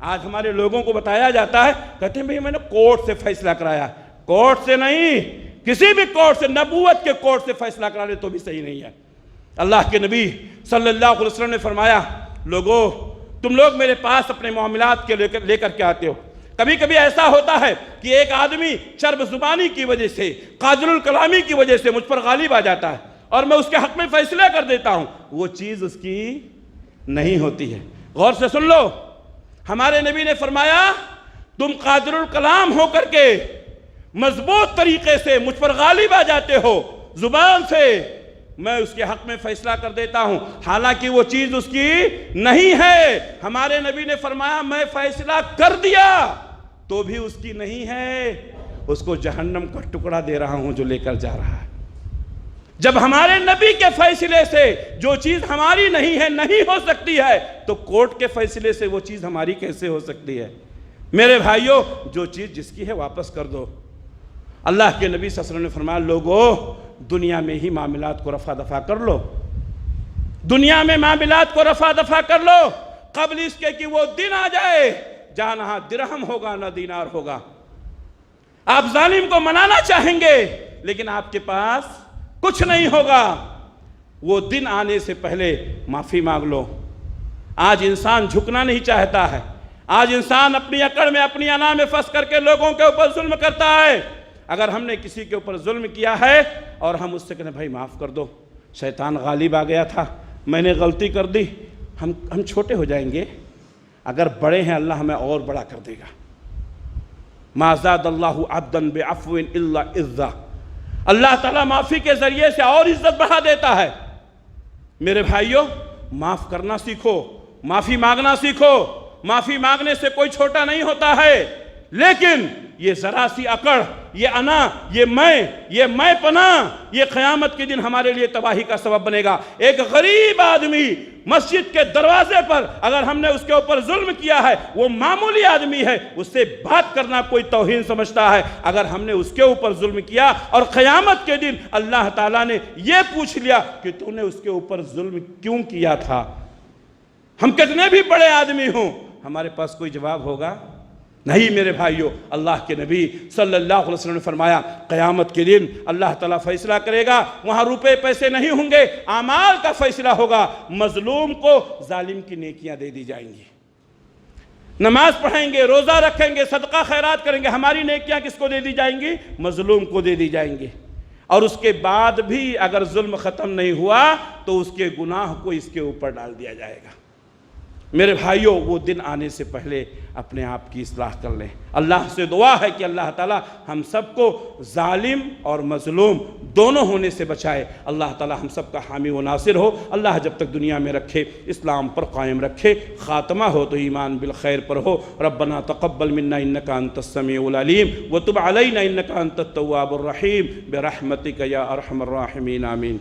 آج ہمارے لوگوں کو بتایا جاتا ہے، کہتے ہیں بھئی میں نے کورٹ سے فیصلہ کرایا۔ کورٹ سے نہیں، کسی بھی کورٹ سے، نبوت کے کورٹ سے فیصلہ کرا لے تو بھی صحیح نہیں ہے۔ اللہ کے نبی صلی اللہ علیہ وسلم نے فرمایا، لوگوں تم لوگ میرے پاس اپنے معاملات کے لے کر کے آتے ہو، کبھی کبھی ایسا ہوتا ہے کہ ایک آدمی چرب زبانی کی وجہ سے، قادر الکلامی کی وجہ سے مجھ پر غالب آ جاتا ہے اور میں اس کے حق میں فیصلہ کر دیتا ہوں، وہ چیز اس کی نہیں ہوتی ہے۔ غور سے سن لو، ہمارے نبی نے فرمایا تم قادر الکلام ہو کر کے مضبوط طریقے سے مجھ پر غالب آ جاتے ہو، زبان سے میں اس کے حق میں فیصلہ کر دیتا ہوں، حالانکہ وہ چیز اس کی نہیں ہے۔ ہمارے نبی نے فرمایا میں فیصلہ کر دیا تو بھی اس کی نہیں ہے، اس کو جہنم کا ٹکڑا دے رہا ہوں جو لے کر جا رہا ہے۔ جب ہمارے نبی کے فیصلے سے جو چیز ہماری نہیں ہے نہیں ہو سکتی ہے تو کورٹ کے فیصلے سے وہ چیز ہماری کیسے ہو سکتی ہے؟ میرے بھائیوں، جو چیز جس کی ہے واپس کر دو۔ اللہ کے نبی صلی اللہ علیہ وسلم نے فرمایا لوگوں دنیا میں ہی معاملات کو رفع دفع کر لو، دنیا میں معاملات کو رفع دفع کر لو قبل اس کے کہ وہ دن آ جائے جہاں نہ درہم ہوگا نہ دینار ہوگا۔ آپ ظالم کو منانا چاہیں گے لیکن آپ کے پاس کچھ نہیں ہوگا۔ وہ دن آنے سے پہلے معافی مانگ لو۔ آج انسان جھکنا نہیں چاہتا ہے، آج انسان اپنی اکڑ میں، اپنی انا میں پھنس کر کے لوگوں کے اوپر ظلم کرتا ہے۔ اگر ہم نے کسی کے اوپر ظلم کیا ہے اور ہم اس سے کہنے بھائی معاف کر دو، شیطان غالب آ گیا تھا، میں نے غلطی کر دی، ہم چھوٹے ہو جائیں گے، اگر بڑے ہیں اللہ ہمیں اور بڑا کر دے گا۔ ما زاد اللہ عبدا بعفو الا عزا، اللہ تعالیٰ معافی کے ذریعے سے اور عزت بڑھا دیتا ہے۔ میرے بھائیوں، معاف کرنا سیکھو، معافی مانگنا سیکھو۔ معافی مانگنے سے کوئی چھوٹا نہیں ہوتا ہے، لیکن یہ ذرا سی اکڑ، یہ انا، یہ میں پنا، یہ قیامت کے دن ہمارے لیے تباہی کا سبب بنے گا۔ ایک غریب آدمی مسجد کے دروازے پر اگر ہم نے اس کے اوپر ظلم کیا ہے، وہ معمولی آدمی ہے، اس سے بات کرنا کوئی توہین سمجھتا ہے۔ اگر ہم نے اس کے اوپر ظلم کیا اور قیامت کے دن اللہ تعالیٰ نے یہ پوچھ لیا کہ تو نے اس کے اوپر ظلم کیوں کیا تھا، ہم کتنے بھی بڑے آدمی ہوں، ہمارے پاس کوئی جواب ہوگا نہیں۔ میرے بھائیوں، اللہ کے نبی صلی اللہ علیہ وسلم نے فرمایا قیامت کے دن اللہ تعالیٰ فیصلہ کرے گا، وہاں روپے پیسے نہیں ہوں گے، اعمال کا فیصلہ ہوگا۔ مظلوم کو ظالم کی نیکیاں دے دی جائیں گی، نماز پڑھیں گے، روزہ رکھیں گے، صدقہ خیرات کریں گے، ہماری نیکیاں کس کو دے دی جائیں گی؟ مظلوم کو دے دی جائیں گی۔ اور اس کے بعد بھی اگر ظلم ختم نہیں ہوا تو اس کے گناہ کو اس کے اوپر ڈال دیا جائے گا۔ میرے بھائیوں، وہ دن آنے سے پہلے اپنے آپ کی اصلاح کر لیں۔ اللہ سے دعا ہے کہ اللہ تعالیٰ ہم سب کو ظالم اور مظلوم دونوں ہونے سے بچائے۔ اللہ تعالیٰ ہم سب کا حامی و ناصر ہو۔ اللہ جب تک دنیا میں رکھے اسلام پر قائم رکھے، خاتمہ ہو تو ایمان بالخیر پر ہو۔ ربنا تقبل منا انک انت السمیع العلیم وتب علینا انک انت التواب الرحیم برحمتک یا ارحم الراحمین، آمین۔